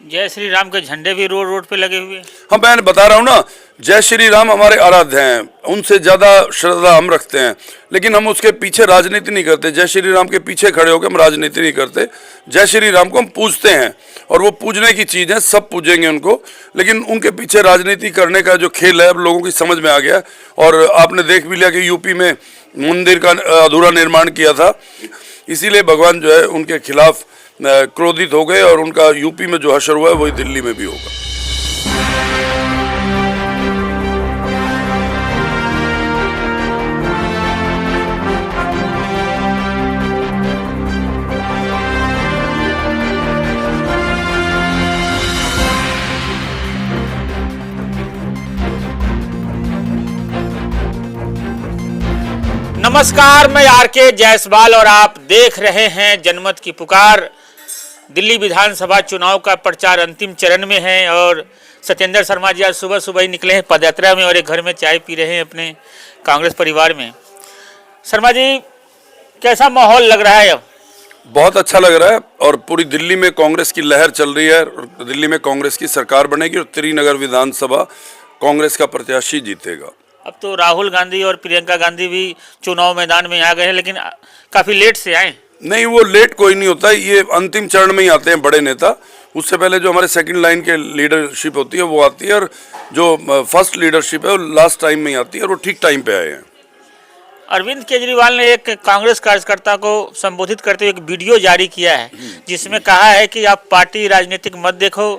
जय श्री राम के झंडे भी रोड रोड पे लगे हुए हैं। हाँ, मैं बता रहा हूँ ना, जय श्री राम हमारे आराध्य हैं, उनसे ज़्यादा श्रद्धा हम रखते हैं, लेकिन हम उसके पीछे राजनीति नहीं करते। जय श्री राम के पीछे खड़े होकर हम राजनीति नहीं करते। जय श्री राम को हम पूजते हैं और वो पूजने की चीज़ है, सब पूजेंगे उनको, लेकिन उनके पीछे राजनीति करने का जो खेल है अब लोगों की समझ में आ गया। और आपने देख भी लिया कि यूपी में मंदिर का अधूरा निर्माण किया था, इसीलिए भगवान जो है उनके खिलाफ क्रोधित हो गए और उनका यूपी में जो हश्र हुआ है वही दिल्ली में भी होगा। नमस्कार, मैं आरके जायसवाल और आप देख रहे हैं जनमत की पुकार। दिल्ली विधानसभा चुनाव का प्रचार अंतिम चरण में है और सत्येंद्र शर्मा जी आज सुबह सुबह ही निकले हैं पदयात्रा में और एक घर में चाय पी रहे हैं अपने कांग्रेस परिवार में। शर्मा जी, कैसा माहौल लग रहा है अब? बहुत अच्छा लग रहा है और पूरी दिल्ली में कांग्रेस की लहर चल रही है। दिल्ली में कांग्रेस की सरकार बनेगी और त्रिनगर विधानसभा कांग्रेस का प्रत्याशी जीतेगा। अब तो राहुल गांधी और प्रियंका गांधी भी चुनाव मैदान में आ गए हैं, लेकिन काफ़ी लेट से आए। नहीं, वो लेट कोई नहीं होता, ये अंतिम चरण में ही आते हैं बड़े नेता। उससे पहले जो हमारे सेकंड लाइन के लीडरशिप होती है वो आती है, और जो फर्स्ट लीडरशिप है वो लास्ट टाइम में ही आती है, और वो ठीक टाइम पे आए हैं। अरविंद केजरीवाल ने एक कांग्रेस कार्यकर्ता को संबोधित करते हुए एक वीडियो जारी किया है जिसमें कहा है कि आप पार्टी राजनीतिक मत देखो,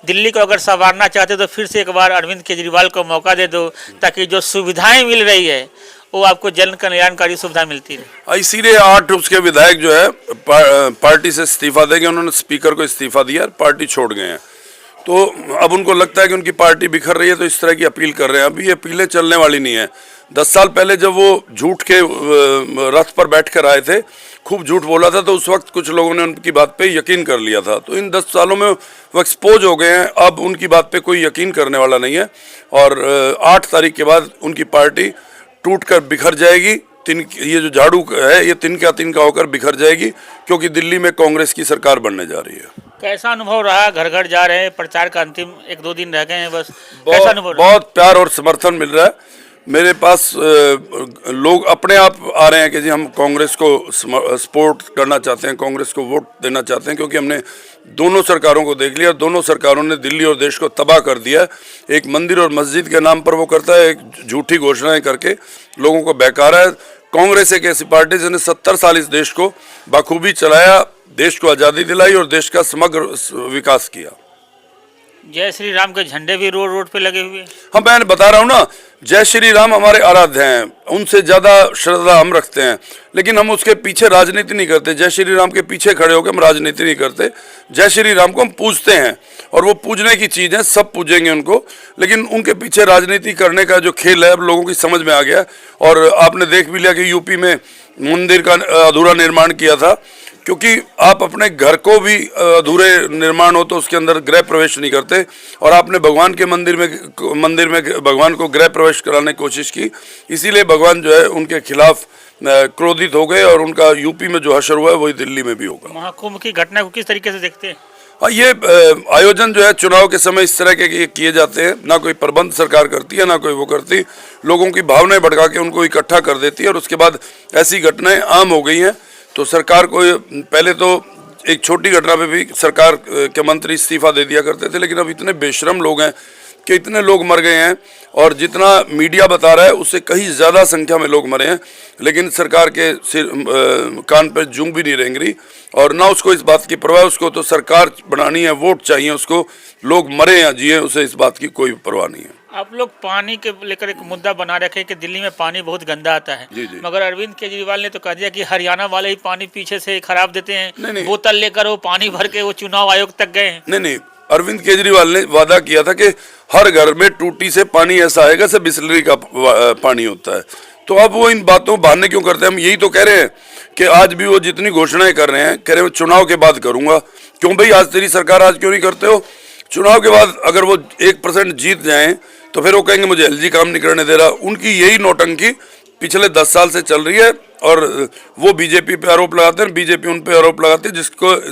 दिल्ली को अगर संवारना चाहते तो फिर से एक बार अरविंद केजरीवाल को मौका दे दो, ताकि जो सुविधाएं मिल रही है वो आपको जन कल्याणकारी सुविधा मिलती है। इसीलिए 8 उसके विधायक जो है पार्टी से इस्तीफा देंगे। उन्होंने स्पीकर को इस्तीफा दिया, पार्टी छोड़ गए हैं, तो अब उनको लगता है कि उनकी पार्टी बिखर रही है, तो इस तरह की अपील कर रहे हैं। अभी ये अपीलें चलने वाली नहीं है। 10 साल पहले जब वो झूठ के रथ पर बैठ कर आए थे, खूब झूठ बोला था, तो उस वक्त कुछ लोगों ने उनकी बात पे यकीन कर लिया था। तो इन 10 सालों में वो एक्सपोज हो गए हैं, अब उनकी बात पे कोई यकीन करने वाला नहीं है। और 8 तारीख के बाद उनकी पार्टी टूट कर बिखर जाएगी। ये जो झाड़ू है ये तिनका होकर बिखर जाएगी, क्योंकि दिल्ली में कांग्रेस की सरकार बनने जा रही है। कैसा अनुभव रहा? घर घर जा रहे हैं, प्रचार का अंतिम 1-2 दिन रह गए हैं बस, कैसा अनुभव? बहुत प्यार और समर्थन मिल रहा है। मेरे पास लोग अपने आप आ रहे हैं कि जी हम कांग्रेस को सपोर्ट करना चाहते हैं, कांग्रेस को वोट देना चाहते हैं, क्योंकि हमने दोनों सरकारों को देख लिया। दोनों सरकारों ने दिल्ली और देश को तबाह कर दिया। एक मंदिर और मस्जिद के नाम पर वो करता है, एक झूठी घोषणाएं करके लोगों को बहकारा है। कांग्रेस एक ऐसी पार्टी जिसने 70 साल इस देश को बखूबी चलाया, देश को आज़ादी दिलाई और देश का समग्र विकास किया। जय श्री राम के झंडे भी रोड रोड पे लगे हुए हैं। हाँ, मैं बता रहा हूँ ना, जय श्री राम हमारे आराध्य हैं, उनसे ज़्यादा श्रद्धा हम रखते हैं, लेकिन हम उसके पीछे राजनीति नहीं करते। जय श्री राम के पीछे खड़े होकर हम राजनीति नहीं करते। जय श्री राम को हम पूजते हैं और वो पूजने की चीज़ है, सब पूजेंगे उनको, लेकिन उनके पीछे राजनीति करने का जो खेल है अब लोगों की समझ में आ गया। और आपने देख भी लिया कि यूपी में मंदिर का अधूरा निर्माण किया था, क्योंकि आप अपने घर को भी अधूरे निर्माण हो तो उसके अंदर गृह प्रवेश नहीं करते, और आपने भगवान के मंदिर में भगवान को गृह प्रवेश कराने की कोशिश की, इसीलिए भगवान जो है उनके खिलाफ क्रोधित हो गए और उनका यूपी में जो हश्र हुआ है वही दिल्ली में भी होगा। महाकुंभ की घटना को किस तरीके से देखते हैं? हाँ, ये आयोजन जो है चुनाव के समय इस तरह के किए जाते हैं, ना कोई प्रबंध सरकार करती है ना कोई वो करती, लोगों की भावनाएं भड़का के उनको इकट्ठा कर देती है, और उसके बाद ऐसी घटनाएं आम हो गई हैं। तो सरकार को पहले तो एक छोटी घटना पे भी सरकार के मंत्री इस्तीफा दे दिया करते थे, लेकिन अब इतने बेशरम लोग हैं कि इतने लोग मर गए हैं, और जितना मीडिया बता रहा है उससे कहीं ज़्यादा संख्या में लोग मरे हैं, लेकिन सरकार के कान पर जूं भी नहीं रेंग रही, और ना उसको इस बात की परवाह। उसको तो सरकार बनानी है, वोट चाहिए उसको, लोग मरे या जिए उसे इस बात की कोई परवाह नहीं है। आप लोग पानी के लेकर एक मुद्दा बना रखे कि दिल्ली में पानी बहुत गंदा आता है। जी। मगर अरविंद केजरीवाल ने तो कह दिया कि हरियाणा वाले ही पानी पीछे से खराब देते हैं। नहीं। बोतल लेकर वो पानी भर के वो चुनाव आयोग तक गए हैं। नहीं, अरविंद केजरीवाल ने वादा किया था कि हर घर में टूटी से पानी ऐसा आएगा जैसे बिस्लरी का पानी होता है। तो अब वो इन बातों बहाने क्यों करते हैं? हम यही तो कह रहे हैं कि आज भी वो जितनी घोषणाएं कर रहे हैं, कह रहे हैं चुनाव के बाद करूंगा। क्यों भाई, आज तेरी सरकार, आज क्यों नहीं करते हो? चुनाव के बाद अगर वो 1% जीत जाएं तो फिर वो कहेंगे मुझे एलजी काम नहीं करने दे रहा। उनकी यही नौटंकी पिछले 10 साल से चल रही है और वो बीजेपी पे आरोप लगाते हैं, बीजेपी उन पे आरोप लगाती है,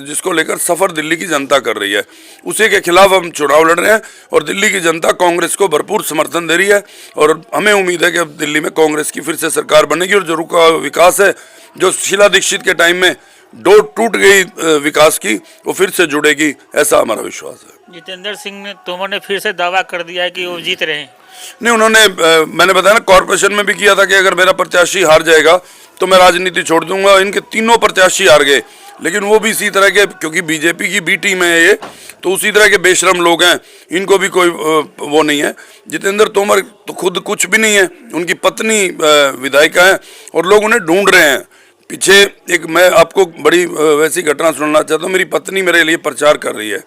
जिसको लेकर सफर दिल्ली की जनता कर रही है। उसी के खिलाफ हम चुनाव लड़ रहे हैं और दिल्ली की जनता कांग्रेस को भरपूर समर्थन दे रही है और हमें उम्मीद है कि अब दिल्ली में कांग्रेस की फिर से सरकार बनेगी और जो रुका विकास है, जो शीला दीक्षित के टाइम में डोर टूट गई विकास की, वो फिर से जुड़ेगी, ऐसा हमारा विश्वास है। जितेंद्र सिंह तोमर ने फिर से दावा कर दिया है कि वो जीत रहे हैं। नहीं, उन्होंने मैंने बताया ना, कॉर्पोरेशन में भी किया था कि अगर मेरा प्रत्याशी हार जाएगा तो मैं राजनीति छोड़ दूंगा। इनके तीनों प्रत्याशी हार गए, लेकिन वो भी इसी तरह के, क्योंकि बीजेपी की बी टीम है ये, तो उसी तरह के बेशरम लोग हैं, इनको भी कोई वो नहीं है। जितेंद्र तोमर तो खुद कुछ भी नहीं है, उनकी पत्नी विधायिका है और लोग उन्हें ढूंढ रहे हैं। पीछे एक मैं आपको बड़ी वैसी घटना सुनाना चाहता हूँ। मेरी पत्नी मेरे लिए प्रचार कर रही है,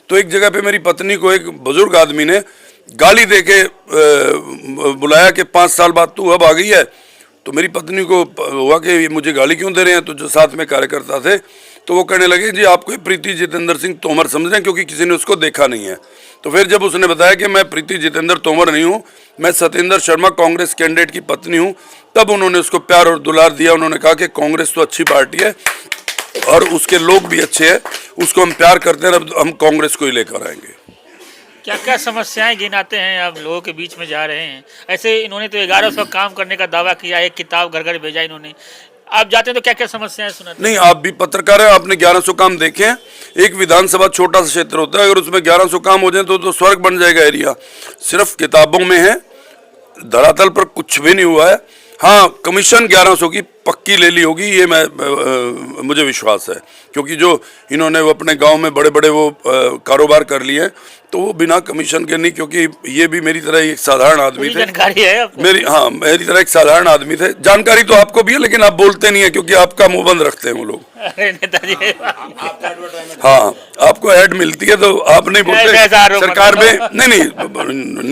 तो एक जगह पे मेरी पत्नी को एक बुजुर्ग आदमी ने गाली देके बुलाया कि 5 साल बाद तू अब आ गई है। तो मेरी पत्नी को हुआ कि ये मुझे गाली क्यों दे रहे हैं। तो जो साथ में कार्यकर्ता थे तो वो कहने लगे जी आपको प्रीति जितेंद्र सिंह तोमर समझ रहे हैं, क्योंकि किसी ने उसको देखा नहीं है। तो फिर जब उसने बताया कि मैं प्रीति जितेंद्र तोमर नहीं हूँ, मैं सत्येंद्र शर्मा कांग्रेस कैंडिडेट की पत्नी हूँ, तब उन्होंने उसको प्यार और दुलार दिया। उन्होंने कहा कि कांग्रेस तो अच्छी पार्टी है और उसके लोग भी अच्छे हैं, उसको हम प्यार करते हैं, अब हम कांग्रेस को ही लेकर आएंगे। क्या क्या समस्याएं गिनाते हैं आप लोगों के बीच में जा रहे हैं? ऐसे इन्होंने तो 1100 काम करने का दावा किया, एक किताब घर घर भेजा इन्होंने। आप जाते हैं तो क्या क्या समस्याएं सुनाते हैं? नहीं, आप भी पत्रकार हैं, आपने 1100 काम देखे हैं। एक विधानसभा छोटा सा क्षेत्र होता है, अगर उसमें 1100 काम हो जाए तो स्वर्ग बन जाएगा एरिया। सिर्फ किताबों में है, धरातल पर कुछ भी नहीं हुआ है। हाँ, कमीशन 1100 की पक्की ले ली होगी, ये मुझे विश्वास है, क्योंकि जो इन्होंने वो अपने गांव में बड़े बड़े वो कारोबार कर लिए हैं, तो वो बिना कमीशन के नहीं, क्योंकि ये भी मेरी तरह एक साधारण आदमी थे। जानकारी है आपको? मेरी तरह एक साधारण आदमी थे। जानकारी तो आपको भी है, लेकिन आप बोलते नहीं है, क्योंकि आपका मुंह बंद रखते हैं वो लोग। अरे नेताजी, हाँ, आपको ऐड मिलती है तो आप नहीं बोलते सरकार में। नहीं,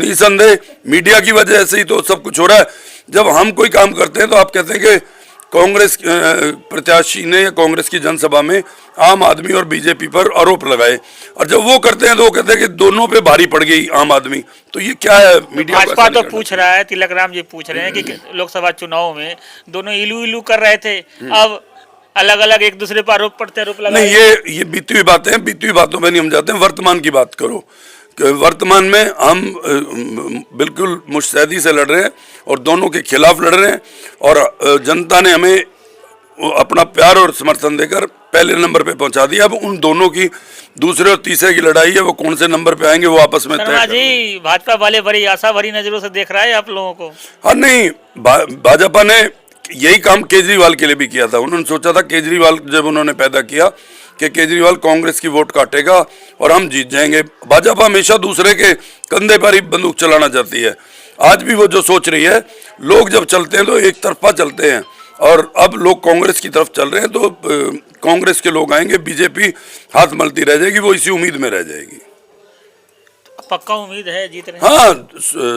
निसंदेह मीडिया की वजह से ही तो सब कुछ हो रहा है। जब हम कोई काम करते हैं तो आप कहते हैं कि कांग्रेस प्रत्याशी ने या कांग्रेस की जनसभा में आम आदमी और बीजेपी पर आरोप लगाए, और जब वो करते हैं तो वो कहते हैं कि दोनों पे भारी पड़ गई आम आदमी। तो ये क्या है? मीडिया भाजपा तो पूछ रहा है, तिलक राम जी पूछ रहे हैं कि लोकसभा चुनाव में दोनों इलू इलू कर रहे थे, अब अलग अलग एक दूसरे पर आरोप लगा। नहीं, ये बीती हुई बातें हैं, बीती हुई बातों में नहीं हम जाते हैं। वर्तमान की बात करो। वर्तमान में हम बिल्कुल मुस्तैदी से लड़ रहे हैं और दोनों के खिलाफ लड़ रहे हैं, और जनता ने हमें अपना प्यार और समर्थन देकर पहले नंबर पे पहुंचा दिया। अब उन दोनों की दूसरे और तीसरे की लड़ाई है, वो कौन से नंबर पे आएंगे वो आपस में तय जी। भाजपा वाले बड़ी आशा भरी नजरों से देख रहा है आप लोगों को। हाँ, नहीं, भाजपा ने यही काम केजरीवाल के लिए भी किया था। उन्होंने सोचा था, केजरीवाल जब उन्होंने पैदा किया कि केजरीवाल कांग्रेस की वोट काटेगा और हम जीत जाएंगे। भाजपा हमेशा दूसरे के कंधे पर ही बंदूक चलाना चाहती है। आज भी वो जो सोच रही है, लोग जब चलते हैं तो एक तरफा चलते हैं, और अब लोग कांग्रेस की तरफ चल रहे हैं, तो कांग्रेस के लोग आएंगे, बीजेपी हाथ मलती रह जाएगी, वो इसी उम्मीद में रह जाएगी। पक्का उम्मीद है जीतने? हाँ,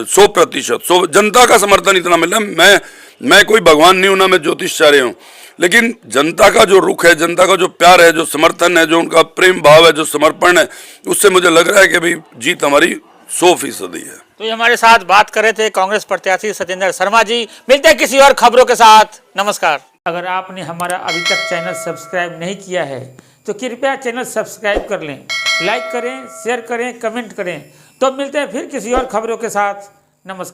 100%। जनता का समर्थन इतना मिल रहा है। मैं कोई भगवान नहीं हूं, ना मैं ज्योतिषाचार्य हूं, लेकिन जनता का जो रुख है, जनता का जो प्यार है, जो समर्थन है, जो उनका प्रेम भाव है, जो समर्पण है, उससे मुझे लग रहा है कि भाई जीत हमारी 100% है। तो ये हमारे साथ बात कर रहे थे कांग्रेस प्रत्याशी सत्येंद्र शर्मा जी। मिलते हैं किसी और खबरों के साथ। नमस्कार। अगर आपने हमारा अभी तक चैनल सब्सक्राइब नहीं किया है तो कृपया चैनल सब्सक्राइब कर लें, लाइक करें, शेयर करें, कमेंट करें। तो मिलते हैं फिर किसी और खबरों के साथ। नमस्कार।